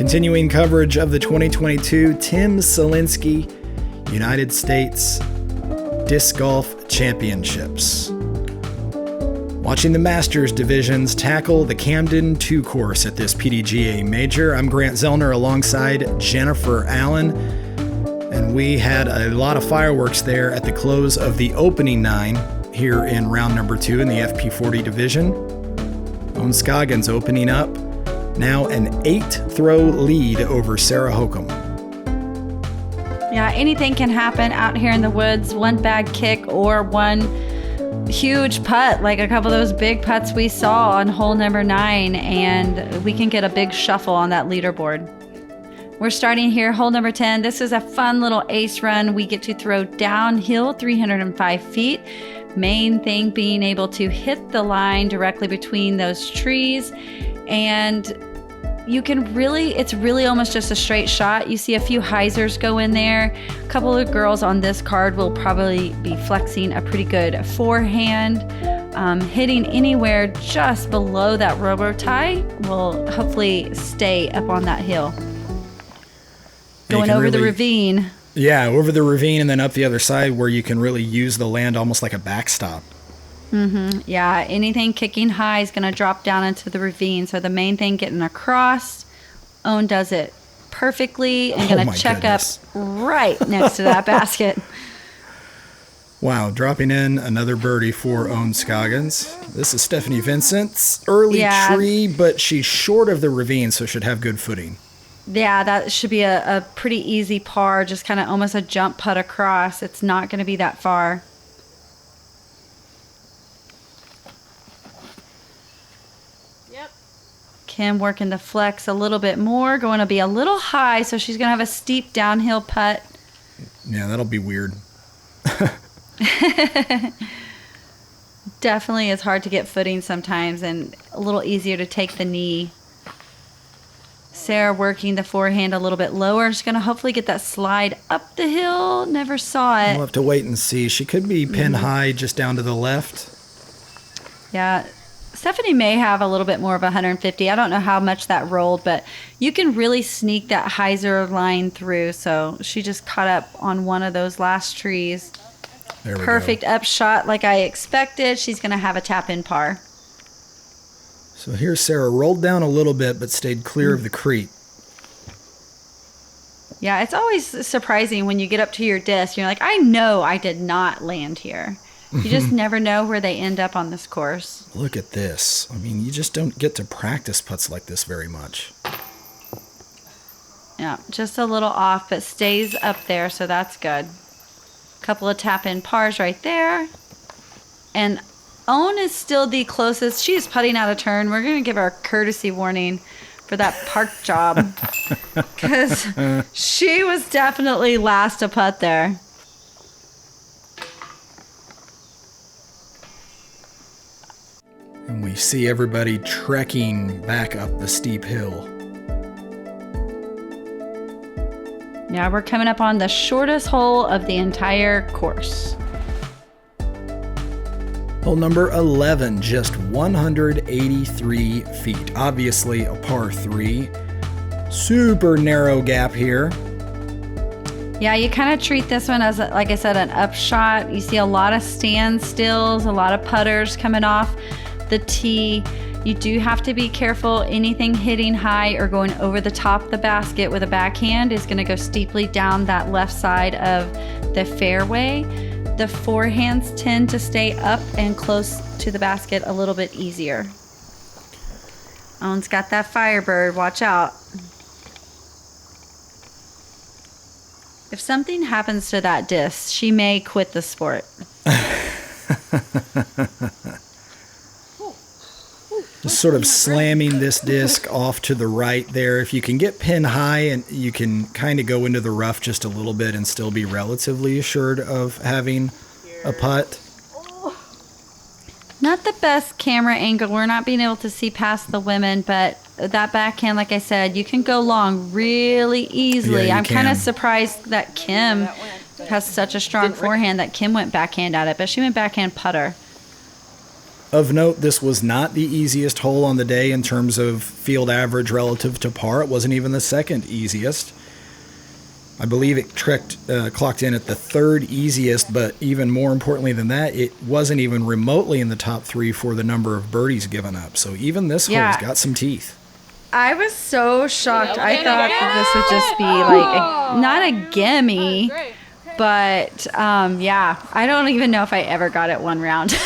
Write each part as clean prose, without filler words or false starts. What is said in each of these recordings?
Continuing coverage of the 2022 Tim Selinske United States Disc Golf Championships. Watching the Masters divisions tackle the Camden 2 course at this PDGA major. I'm Grant Zellner alongside Jennifer Allen, and we had a lot of fireworks there at the close of the opening 9 here in round number 2 in the FP40 division. Scoggins opening up, now an 8-throw lead over Sarah Hokom. Yeah, anything can happen out here in the woods. One bad kick or one huge putt, like a couple of those big putts we saw on hole number 9, and we can get a big shuffle on that leaderboard. We're starting here, hole number 10. This is a fun little ace run. We get to throw downhill 305 feet. Main thing being able to hit the line directly between those trees, and you can it's really almost just a straight shot. You see a few hyzers go in there. A couple of girls on this card will probably be flexing a pretty good forehand. Hitting anywhere just below that robo tie will hopefully stay up on that hill. Going over the ravine. Yeah, over the ravine and then up the other side where you can really use the land almost like a backstop. Yeah, anything kicking high is going to drop down into the ravine. So the main thing getting across, Owen does it perfectly and going to check up right next to that basket. Wow, dropping in another birdie for Owen Scoggins. This is Stephanie Vincent's early tree, but she's short of the ravine, so should have good footing. Yeah, that should be a pretty easy par, just kind of almost a jump putt across. It's not going to be that far. Yep. Kim working the flex a little bit more, going to be a little high, so she's going to have a steep downhill putt. Yeah, that'll be weird. Definitely is hard to get footing sometimes and a little easier to take the knee. Sarah working the forehand a little bit lower. She's going to hopefully get that slide up the hill. Never saw it. We'll have to wait and see. She could be pin high just down to the left. Yeah. Stephanie may have a little bit more of 150. I don't know how much that rolled, but you can really sneak that hyzer line through. So she just caught up on one of those last trees. There we go. Perfect upshot like I expected. She's going to have a tap-in par. So here Sarah rolled down a little bit but stayed clear of the creek. Yeah, it's always surprising when you get up to your disc. You're like, I know I did not land here. You just never know where they end up on this course. Look at this. I mean, you just don't get to practice putts like this very much. Yeah, just a little off, but stays up there, so that's good. Couple of tap-in pars right there. And Owen is still the closest. She is putting out a turn. We're going to give her a courtesy warning for that park job because she was definitely last to putt there. And we see everybody trekking back up the steep hill. Yeah, we're coming up on the shortest hole of the entire course. Hole number 11, just 183 feet. Obviously a par 3. Super narrow gap here. Yeah, you kind of treat this one as, like I said, an upshot. You see a lot of standstills, a lot of putters coming off the tee. You do have to be careful. Anything hitting high or going over the top of the basket with a backhand is going to go steeply down that left side of the fairway. The forehands tend to stay up and close to the basket a little bit easier. Owen's got that Firebird. Watch out. If something happens to that disc, she may quit the sport. Just sort of slamming this disc off to the right there. If you can get pin high and you can kind of go into the rough just a little bit and still be relatively assured of having a putt. Not the best camera angle. We're not being able to see past the women, but that backhand, like I said, you can go long really easily. Yeah, I'm kind of surprised that Kim has such a strong forehand that Kim went backhand at it, but she went backhand putter. Of note, this was not the easiest hole on the day in terms of field average relative to par. It wasn't even the second easiest. I believe it clocked in at the third easiest, but even more importantly than that, it wasn't even remotely in the top 3 for the number of birdies given up. So even this hole's got some teeth. I was so shocked. I thought that this would just be like not a gimme, but I don't even know if I ever got it one round.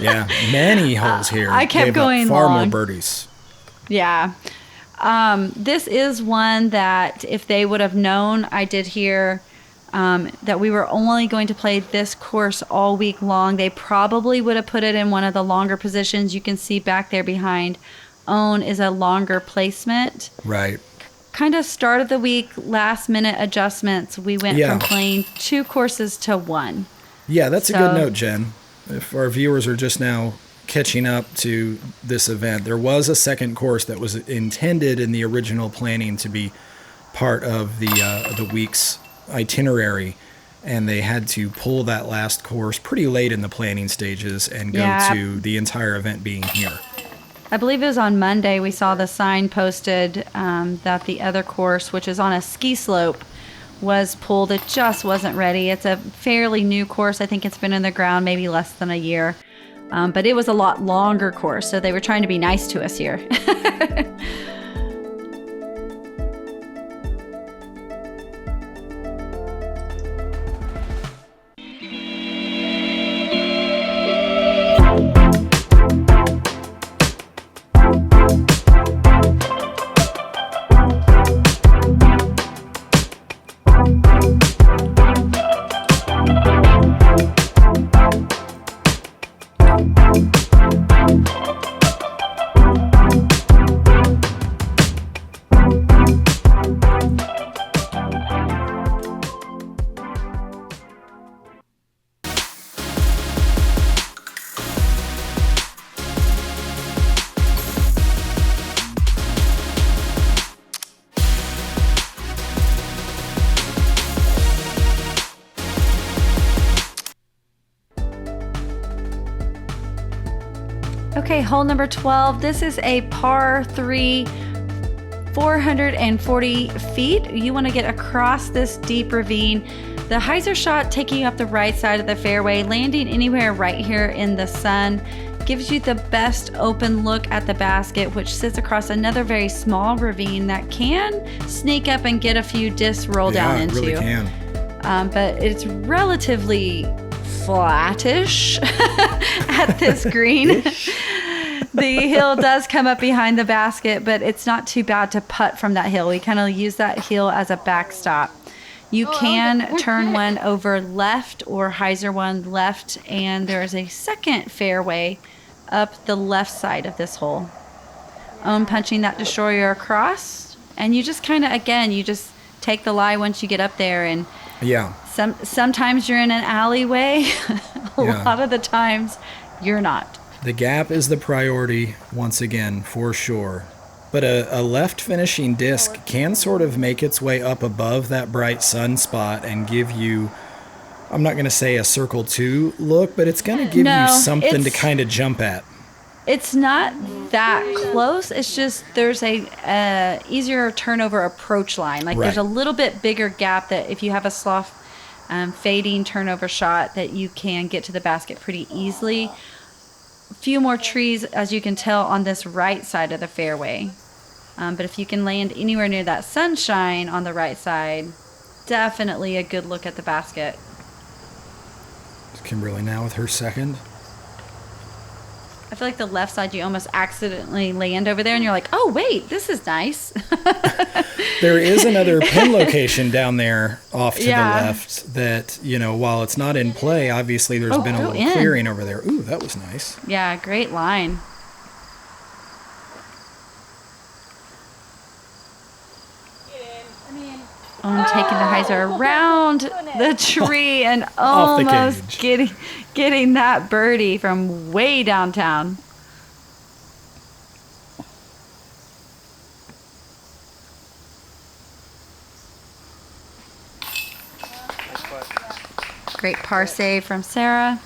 Yeah, many holes here. I kept going far long. more birdies. Yeah. This is one that if they would have known, I did hear that we were only going to play this course all week long, they probably would have put it in one of the longer positions. You can see back there behind Own is a longer placement. Right. Kind of start of the week, last minute adjustments. We went from playing 2 courses to 1. Yeah, that's a good note, Jen. If our viewers are just now catching up to this event, there was a second course that was intended in the original planning to be part of the week's itinerary, and they had to pull that last course pretty late in the planning stages and go to the entire event being here. I believe it was on Monday we saw the sign posted that the other course, which is on a ski slope, was pulled. It just wasn't ready. It's a fairly new course. I think it's been in the ground maybe less than a year. But it was a lot longer course, so they were trying to be nice to us here. Okay, hole number 12. This is a par 3, 440 feet. You want to get across this deep ravine. The hyzer shot taking you up the right side of the fairway, landing anywhere right here in the sun, gives you the best open look at the basket, which sits across another very small ravine that can sneak up and get a few discs roll down into. Yeah, it really can. But it's relatively flattish at this green. The hill does come up behind the basket, but it's not too bad to putt from that hill. We kind of use that hill as a backstop. You can turn one over left or hyzer one left, and there's a second fairway up the left side of this hole. Punching that destroyer across, and you just kind of, again, you just take the lie once you get up there, and sometimes you're in an alleyway. A lot of the times you're not. The gap is the priority once again, for sure. But a left finishing disc can sort of make its way up above that bright sun spot and give you, I'm not going to say a circle 2 look, but it's going to give you something to kind of jump at. It's not that close. It's just there's a easier turnover approach line. Like there's a little bit bigger gap that if you have a soft fading turnover shot that you can get to the basket pretty easily. A few more trees, as you can tell, on this right side of the fairway. But if you can land anywhere near that sunshine on the right side, definitely a good look at the basket. Kimberly now with her second. I feel like the left side, you almost accidentally land over there and you're like, oh, wait, this is nice. There is another pin location down there off to the left that, you know, while it's not in play, obviously there's been a little clearing over there. Ooh, that was nice. Yeah, great line. I'm taking the hyzer around the tree and almost getting that birdie from way downtown. Great par save from Sarah.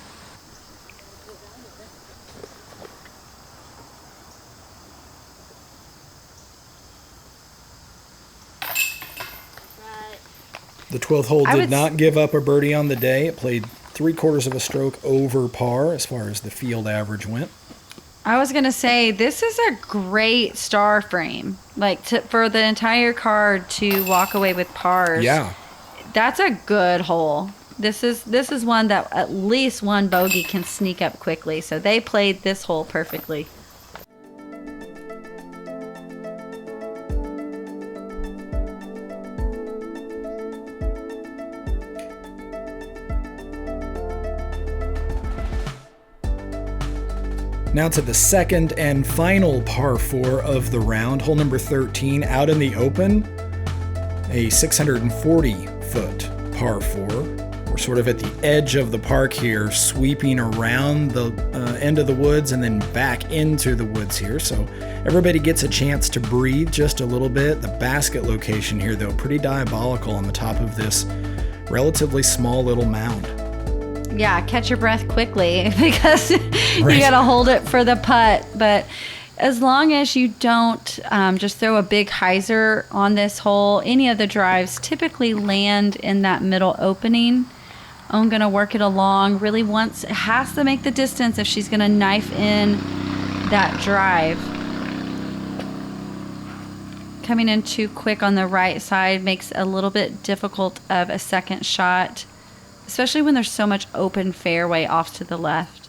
The 12th hole did not give up a birdie on the day. It played 3/4 of a stroke over par as far as the field average went. I was going to say, this is a great star frame. Like, for the entire card to walk away with pars. Yeah. That's a good hole. This is one that at least one bogey can sneak up quickly. So they played this hole perfectly. Now to the second and final par 4 of the round, hole number 13, out in the open, a 640-foot par 4. We're sort of at the edge of the park here, sweeping around the end of the woods and then back into the woods here. So everybody gets a chance to breathe just a little bit. The basket location here, though, pretty diabolical on the top of this relatively small little mound. Yeah, catch your breath quickly because Right. you got to hold it for the putt. But as long as you don't just throw a big hyzer on this hole, any of the drives typically land in that middle opening. I'm going to work it along. Really it has to make the distance if she's going to knife in that drive. Coming in too quick on the right side makes a little bit difficult of a second shot, especially when there's so much open fairway off to the left.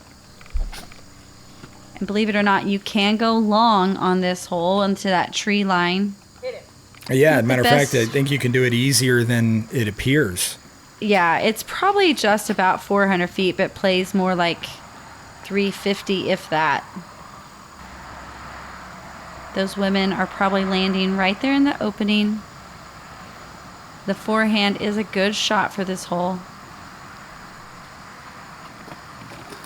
And believe it or not, you can go long on this hole into that tree line. Yeah, as a matter of fact, I think you can do it easier than it appears. Yeah, it's probably just about 400 feet, but plays more like 350, if that. Those women are probably landing right there in the opening. The forehand is a good shot for this hole.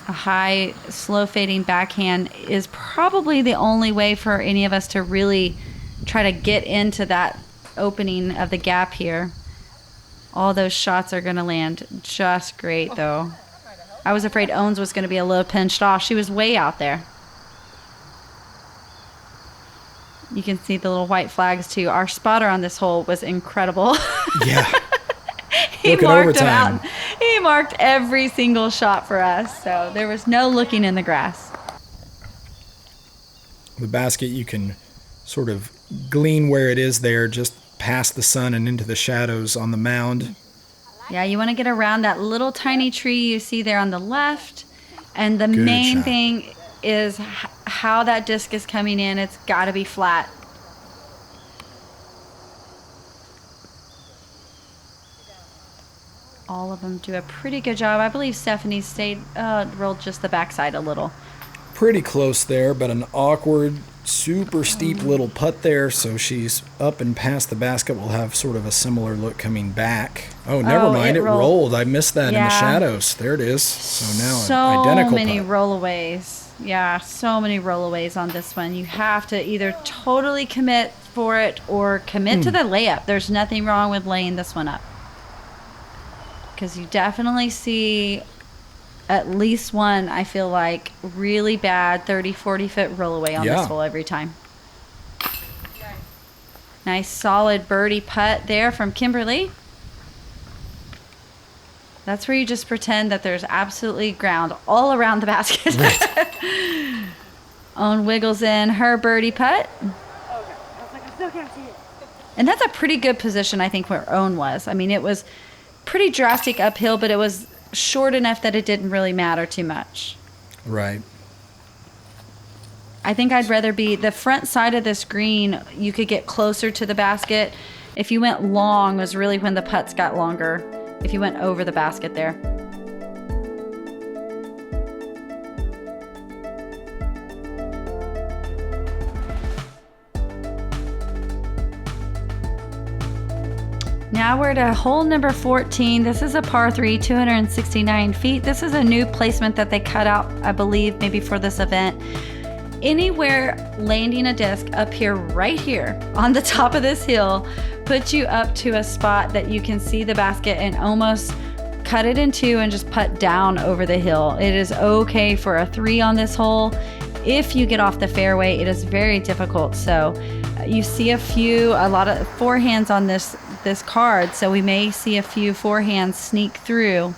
A high, slow fading backhand is probably the only way for any of us to really try to get into that opening of the gap here. All those shots are going to land just great, though. I was afraid Owens was going to be a little pinched off. She was way out there. You can see the little white flags, too. Our spotter on this hole was incredible. Yeah. He marked them out. He marked every single shot for us, so there was no looking in the grass. The basket, you can sort of glean where it is there, just past the sun and into the shadows on the mound. Yeah, you want to get around that little tiny tree you see there on the left. And the Good main shot. thing is how that disc is coming in. It's got to be flat. All of them do a pretty good job. I believe Stephanie rolled just the backside a little. Pretty close there, but an awkward, super steep little putt there, so she's up and past the basket. We'll have sort of a similar look coming back. Oh, never mind. It rolled. I missed that in the shadows. There it is. So now an identical So many putt. rollaways. Yeah, so many rollaways on this one. You have to either totally commit for it or commit to the layup. There's nothing wrong with laying this one up. Because you definitely see at least one, I feel like, really bad 30, 40-foot rollaway on this hole every time. Nice solid birdie putt there from Kimberly. That's where you just pretend that there's absolutely ground all around the basket. Right. Owen wiggles in her birdie putt. And that's a pretty good position, I think, where Owen was. I mean, it was pretty drastic uphill, but it was short enough that it didn't really matter too much. Right. I think I'd rather be the front side of this green. You could get closer to the basket. If you went long was really when the putts got longer. If you went over the basket there. Now we're to hole number 14. This is a par 3, 269 feet. This is a new placement that they cut out, I believe, maybe for this event. Anywhere landing a disc up here, right here, on the top of this hill, puts you up to a spot that you can see the basket and almost cut it in two and just putt down over the hill. It is okay for a 3 on this hole. If you get off the fairway, it is very difficult. So you see a lot of forehands on this this card, so we may see a few forehands sneak through.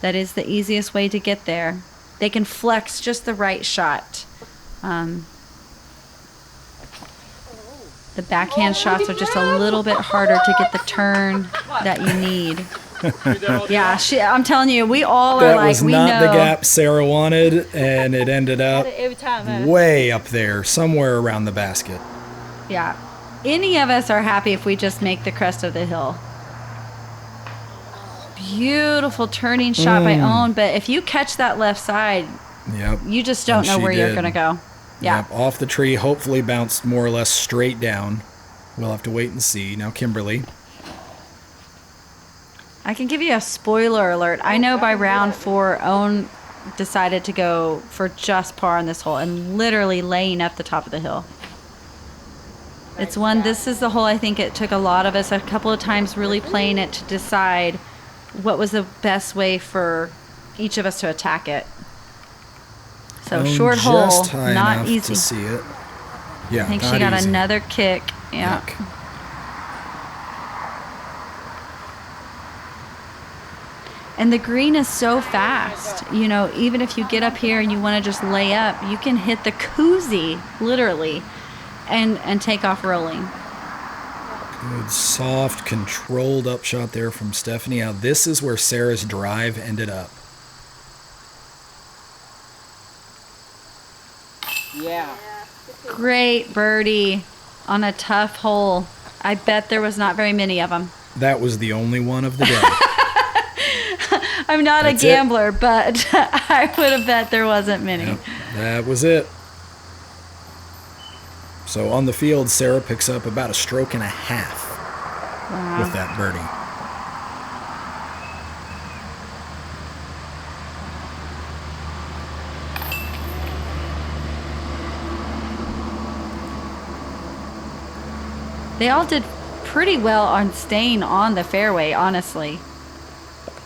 That is the easiest way to get there. They can flex just the right shot. The backhand shots are just a little bit harder to get the turn that you need. Yeah, I'm telling you, we all are like, we know. That was not the gap Sarah wanted, and it ended up way up there, somewhere around the basket. Yeah. Any of us are happy if we just make the crest of the hill. Beautiful turning shot by Owen, but if you catch that left side, you just don't know where you're going to go. Yeah. Yep, off the tree, hopefully bounced more or less straight down. We'll have to wait and see. Now Kimberly. I can give you a spoiler alert. I know by round 4, Owen decided to go for just par on this hole and literally laying up the top of the hill. This is the hole I think it took a lot of us a couple of times really playing it to decide what was the best way for each of us to attack it. So short hole, not easy to see it. Yeah, I think she got another kick. Yeah. Yuck. And the green is so fast. You know, even if you get up here and you want to just lay up, you can hit the koozie, literally, and take off rolling. Good, soft, controlled up shot there from Stephanie. Now, this is where Sarah's drive ended up. Yeah. Great birdie on a tough hole. I bet there was not very many of them. That was the only one of the day. I'm not a gambler, but I would have bet there wasn't many. Yep, that was it. So on the field, Sarah picks up about a stroke and a half with that birdie. They all did pretty well on staying on the fairway, honestly.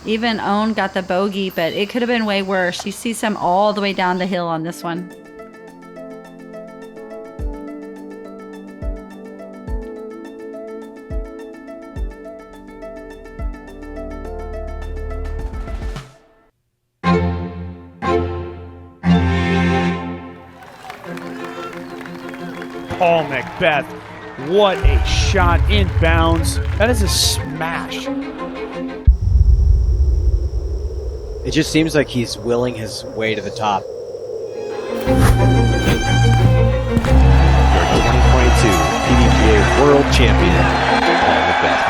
Even Owen got the bogey, but it could have been way worse. You see some all the way down the hill on this one. Paul Macbeth, what a shot inbounds. That is a smash. It just seems like he's willing his way to the top. Your 2022 PDGA World Champion, Paul Macbeth.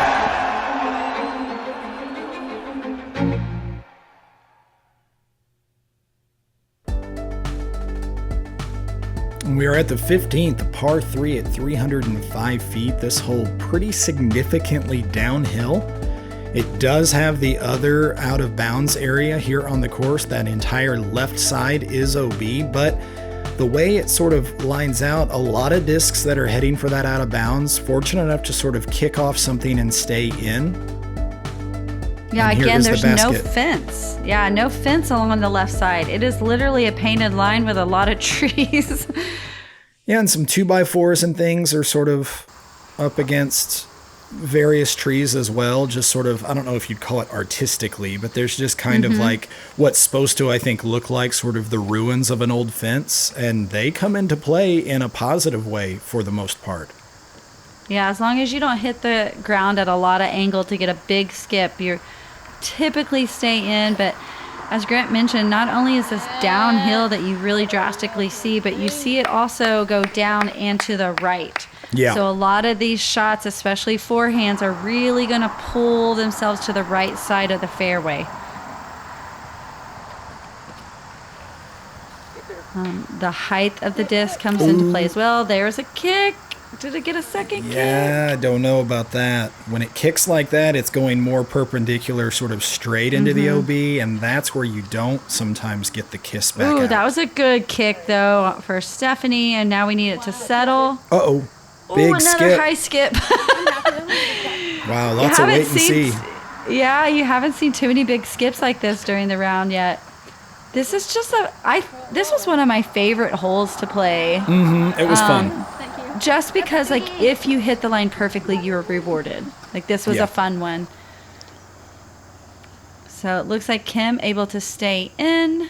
We are at the 15th, a par 3 at 305 feet. This hole pretty significantly downhill. It does have the other out of bounds area here on the course. That entire left side is OB, but the way it sort of lines out, a lot of discs that are heading for that out of bounds, fortunate enough to sort of kick off something and stay in. Yeah, again, there's no fence. Yeah, no fence along the left side. It is literally a painted line with a lot of trees. Yeah, and some 2x4s and things are sort of up against various trees as well. Just sort of, I don't know if you'd call it artistically, but there's just kind of like what's supposed to, I think, look like sort of the ruins of an old fence. And they come into play in a positive way for the most part. Yeah, as long as you don't hit the ground at a lot of angle to get a big skip, you're typically stay in. But as Grant mentioned, not only is this downhill that you really drastically see, but you see it also go down and to the right. Yeah. So a lot of these shots, especially forehands, are really going to pull themselves to the right side of the fairway. The height of the disc comes into play as well. There's a kick. Did it get a second kick? Yeah, I don't know about that. When it kicks like that, it's going more perpendicular, sort of straight into the OB, and that's where you don't sometimes get the kiss back out. That was a good kick, though, for Stephanie, and now we need it to settle. Uh-oh. Big another skip. High skip. Wow, lots of wait and see. Yeah, you haven't seen too many big skips like this during the round yet. This is just this was one of my favorite holes to play. It was fun. just because, like, if you hit the line perfectly, you're rewarded. Like, this was Yeah. a fun one. So it looks like Kim able to stay in.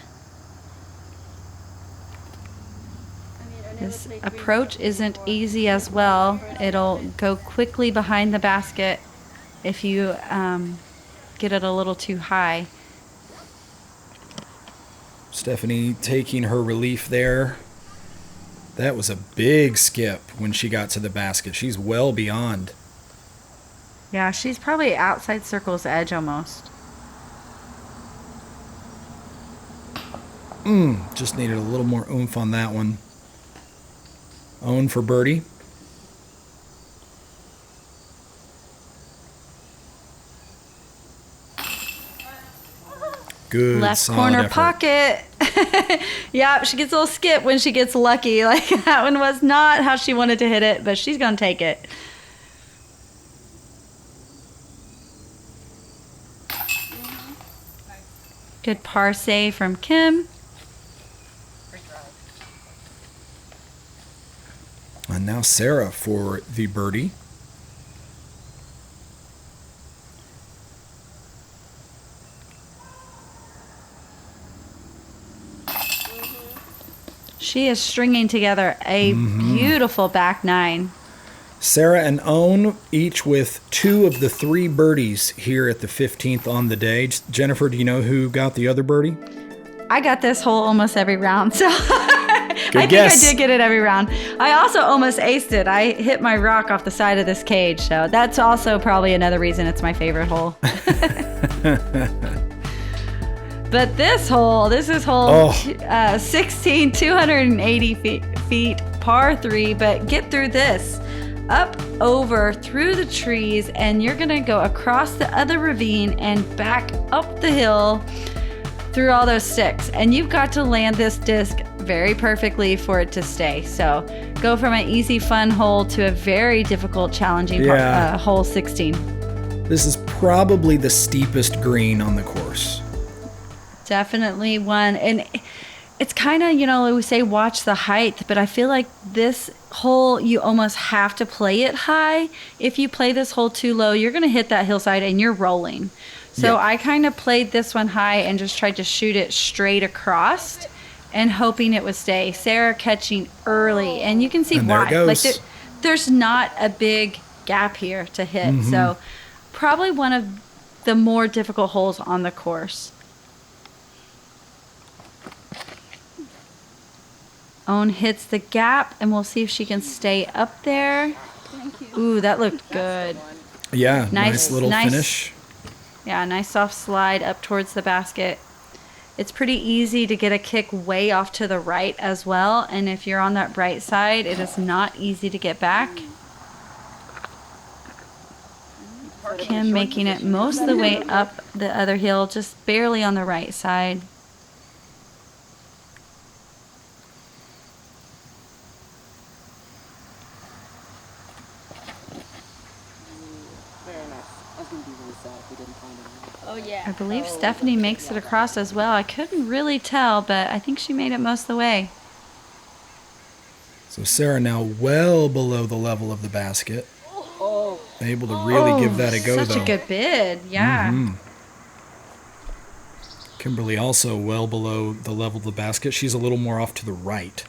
This approach isn't easy as well. It'll go quickly behind the basket if you get it a little too high. Stephanie taking her relief there. That was a big skip when she got to the basket. She's well beyond. Yeah, she's probably outside circle's edge almost. Just needed a little more oomph on that one. Own for birdie. Good, Left solid corner effort. pocket. Yeah, she gets a little skip when she gets lucky. Like, that one was not how she wanted to hit it, but she's going to take it. Good par save from Kim. And now Sarah for the birdie. She is stringing together a beautiful back nine. Sarah and Own each with 2 of the 3 birdies here at the 15th on the day. Jennifer, do you know who got the other birdie? I got this hole almost every round, so I think guess. I did get it every round. I also almost aced it. I hit my rock off the side of this cage, so that's also probably another reason it's my favorite hole. But this is hole 16, 280 feet, par 3, but get through this. Up, over, through the trees, and you're gonna go across the other ravine and back up the hill through all those sticks. And you've got to land this disc very perfectly for it to stay. So go from an easy, fun hole to a very difficult, challenging hole 16. This is probably the steepest green on the course. Definitely one. And it's kind of, we say watch the height, but I feel like this hole, you almost have to play it high. If you play this hole too low, you're going to hit that hillside and you're rolling. So I kind of played this one high and just tried to shoot it straight across and hoping it would stay. Sarah catching early, and you can see And there why. it goes. Like there's not a big gap here to hit. So probably one of the more difficult holes on the course. Own hits the gap, and we'll see if she can stay up there. Ooh, that looked good. Yeah, nice little nice finish. Yeah, nice soft slide up towards the basket. It's pretty easy to get a kick way off to the right as well, and if you're on that right side, it is not easy to get back. Kim making it most of the way up the other hill, just barely on the right side. I believe Stephanie makes it across as well. I couldn't really tell, but I think she made it most of the way. So Sarah now well below the level of the basket. Able to really give that a go, Such though. a good bid, yeah. Kimberly also well below the level of the basket. She's a little more off to the right.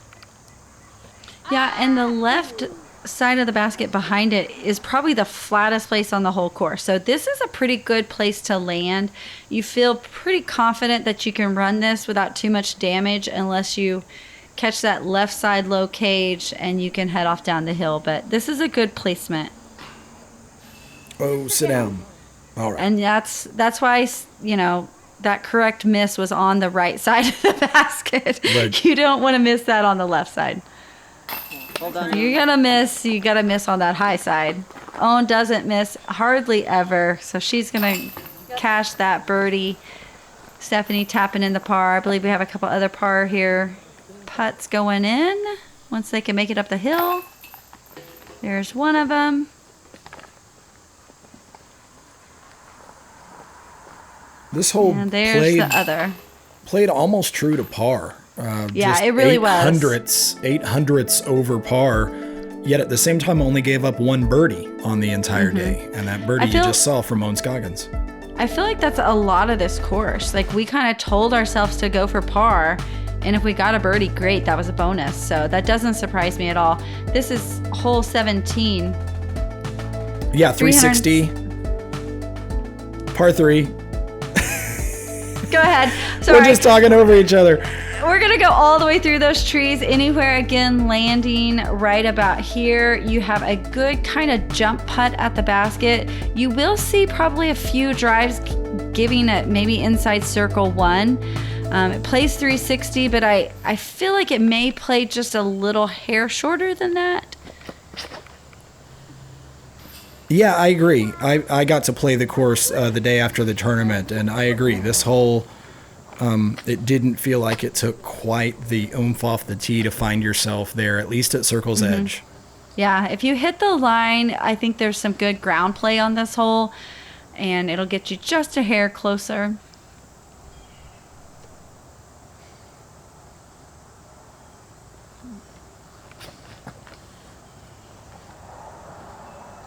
Yeah, and the left side of the basket behind it is probably the flattest place on the whole course. So this is a pretty good place to land. You feel pretty confident that you can run this without too much damage unless you catch that left side low cage and you can head off down the hill. But this is a good placement. Oh, sit down. All right. And that's why, that correct miss was on the right side of the basket. Right. You don't want to miss that on the left side. If you're going to miss, you got to miss on that high side. Owen doesn't miss hardly ever, so she's going to cash that birdie. Stephanie tapping in the par. I believe we have a couple other par here. Putts going in once they can make it up the hill. There's one of them. This hole And there's the other. played almost true to par. Yeah, it really was. 8 hundredths over par. yet at the same time only gave up one birdie on the entire day. And that birdie you just saw from Scoggins. I feel like that's a lot of this course. Like, we kind of told ourselves to go for par, and if we got a birdie, great, that was a bonus. So that doesn't surprise me at all. This is hole 17. Yeah, 360. Par 3. Go ahead. Sorry. We're just talking over each other. We're going to go all the way through those trees, anywhere again, landing right about here. You have a good kind of jump putt at the basket. You will see probably a few drives giving it maybe inside circle 1. It plays 360, but I feel like it may play just a little hair shorter than that. Yeah, I agree. I got to play the course the day after the tournament, and I agree. This hole, it didn't feel like it took quite the oomph off the tee to find yourself there, at least at circle's edge. Yeah, if you hit the line, I think there's some good ground play on this hole, and it'll get you just a hair closer.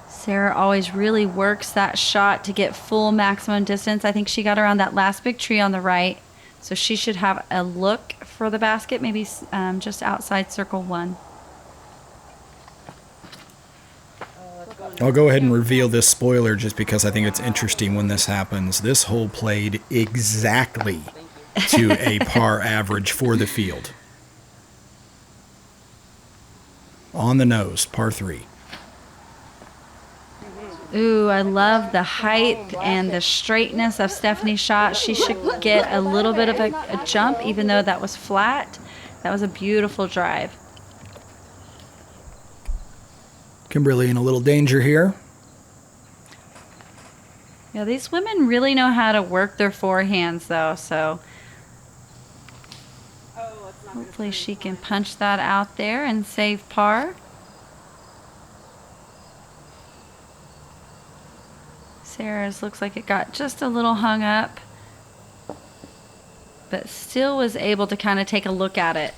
Sarah always really works that shot to get full maximum distance. I think she got around that last big tree on the right. So she should have a look for the basket, maybe just outside circle 1. I'll go ahead and reveal this spoiler just because I think it's interesting when this happens. This hole played exactly to a par average for the field. On the nose, par 3. Ooh, I love the height and the straightness of Stephanie's shot. She should get a little bit of a jump, even though that was flat. That was a beautiful drive. Kimberly in a little danger here. Yeah, these women really know how to work their forehands, though, so hopefully she can punch that out there and save par. Sarah's looks like it got just a little hung up, but still was able to kind of take a look at it.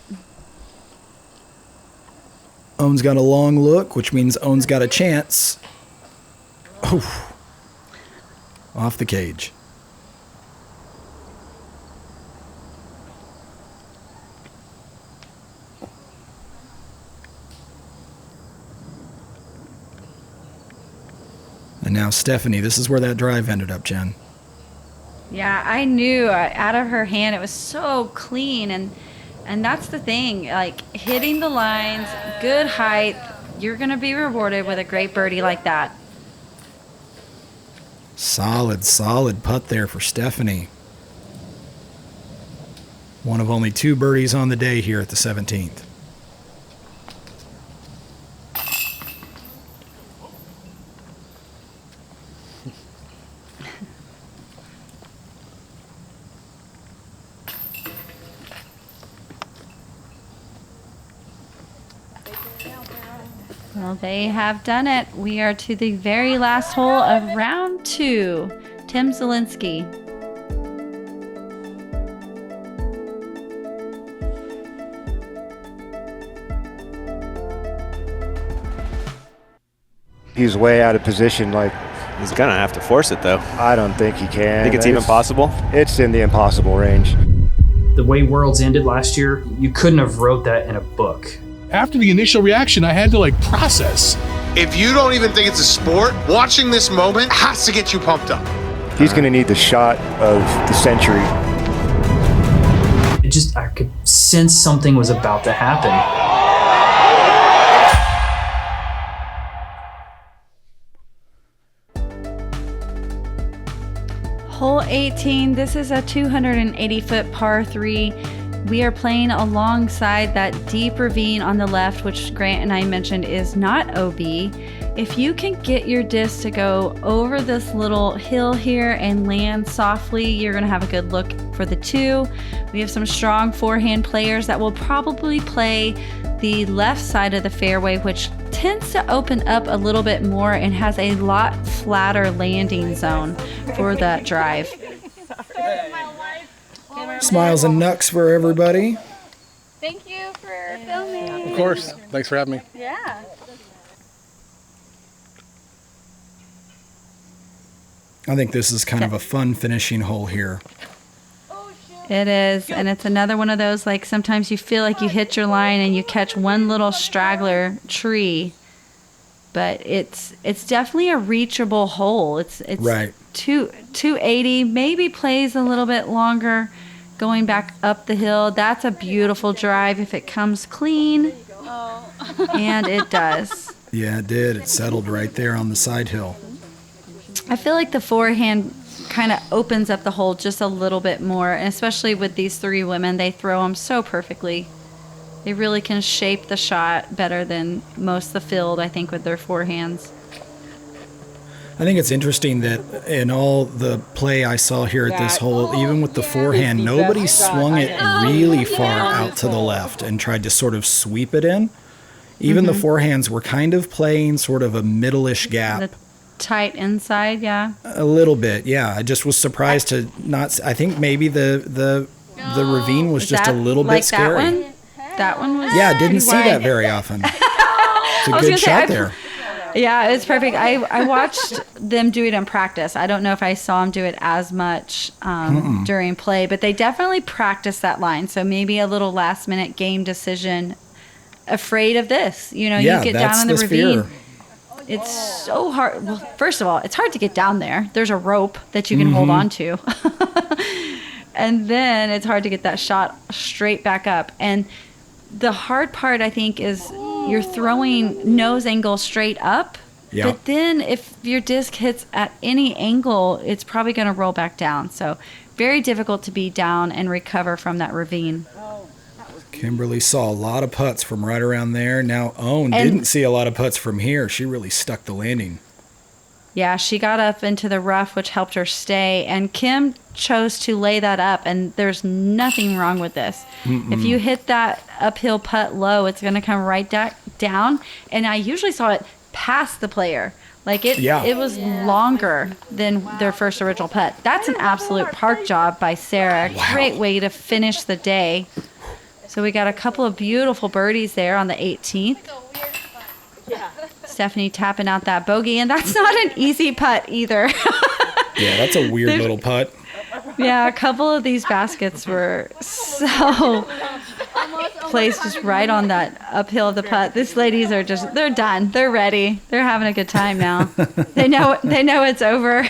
Owen's got a long look, which means Owen's got a chance. Oh, off the cage. And now Stephanie, this is where that drive ended up, Jen. Yeah, I knew out of her hand it was so clean, and that's the thing, like hitting the lines, good height, you're going to be rewarded with a great birdie like that. Solid putt there for Stephanie. One of only 2 birdies on the day here at the 17th. Well, they have done it. We are to the very last hole of round 2. Tim Selinske. He's way out of position. Like, He's going to have to force it, though. I don't think he can. Think it's even possible? It's in the impossible range. The way Worlds ended last year, you couldn't have wrote that in a book. After the initial reaction, I had to process. If you don't even think it's a sport, watching this moment has to get you pumped up. He's going to need the shot of the century. I could sense something was about to happen. Hole 18, this is a 280-foot par 3. We are playing alongside that deep ravine on the left, which Grant and I mentioned is not OB. If you can get your disc to go over this little hill here and land softly, you're going to have a good look for the 2. We have some strong forehand players that will probably play the left side of the fairway, which tends to open up a little bit more and has a lot flatter landing zone for that drive. Smiles and nucks for everybody. Thank you for filming. Of course. Thanks for having me. Yeah. I think this is kind of a fun finishing hole here. It is, and it's another one of those, like, sometimes you feel like you hit your line and you catch one little straggler tree, but it's definitely a reachable hole. It's Right. 280, maybe plays a little bit longer going back up the hill. That's a beautiful drive if it comes clean, and it does. Yeah, it did. It settled right there on the side hill. I feel like the forehand kind of opens up the hole just a little bit more, and especially with these three women, they throw them so perfectly. They really can shape the shot better than most of the field, I think, with their forehands. I think it's interesting that in all the play I saw here at this hole, even with the forehand, nobody swung it really far out to the left and tried to sort of sweep it in. Even the forehands were kind of playing sort of a middle-ish gap. The tight inside, yeah. A little bit, yeah. I just was surprised to not. I think maybe the ravine was just a little bit scary. That one was. Yeah, I didn't see wide. that very often. It's a good shot there. Yeah, it's perfect. I watched them do it in practice. I don't know if I saw them do it as much during play, but they definitely practiced that line. So maybe a little last minute game decision. Afraid of this, you know, Yeah, you get that's down in the the ravine. fear. It's so hard. Well, first of all, it's hard to get down there. There's a rope that you can hold on to. And then it's hard to get that shot straight back up. And the hard part, I think, is you're throwing nose angle straight up. Yeah. But then if your disc hits at any angle, it's probably going to roll back down. So very difficult to be down and recover from that ravine. Kimberly saw a lot of putts from right around there. Now Owen didn't see a lot of putts from here. She really stuck the landing. Yeah, she got up into the rough, which helped her stay. And Kim chose to lay that up, and there's nothing wrong with this. If you hit that uphill putt low, it's going to come right down. And I usually saw it past the player. Like it was longer than their first original putt. That's an absolute park job by Sarah. Wow. Great way to finish the day. So we got a couple of beautiful birdies there on the 18th. Stephanie tapping out that bogey, and that's not an easy putt either. Yeah, that's a weird little putt. Yeah, a couple of these baskets were so placed just right on that uphill of the putt. These ladies are they're done. They're ready. They're having a good time now. They know it's over.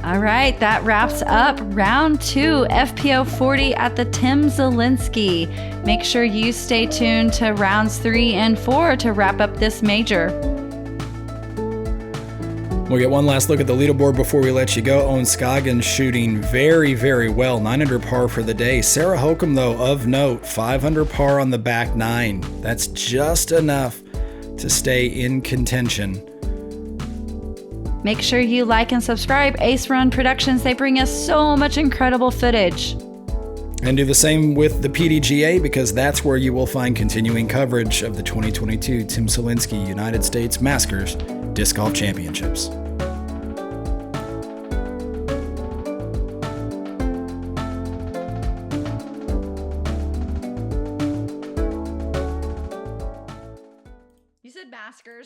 All right, that wraps up round 2 FP40 at the Tim Selinske. Make sure you stay tuned to rounds 3 and 4 to wrap up this major. We'll get one last look at the leaderboard before we let you go. Owen Scoggins shooting very, very well. 9 under par for the day. Sarah Hokom, though, of note, 5 under par on the back 9. That's just enough to stay in contention. Make sure you like and subscribe. Ace Run Productions, they bring us so much incredible footage. And do the same with the PDGA, because that's where you will find continuing coverage of the 2022 Tim Selinske United States Masters Disc Golf Championships. You said Masters.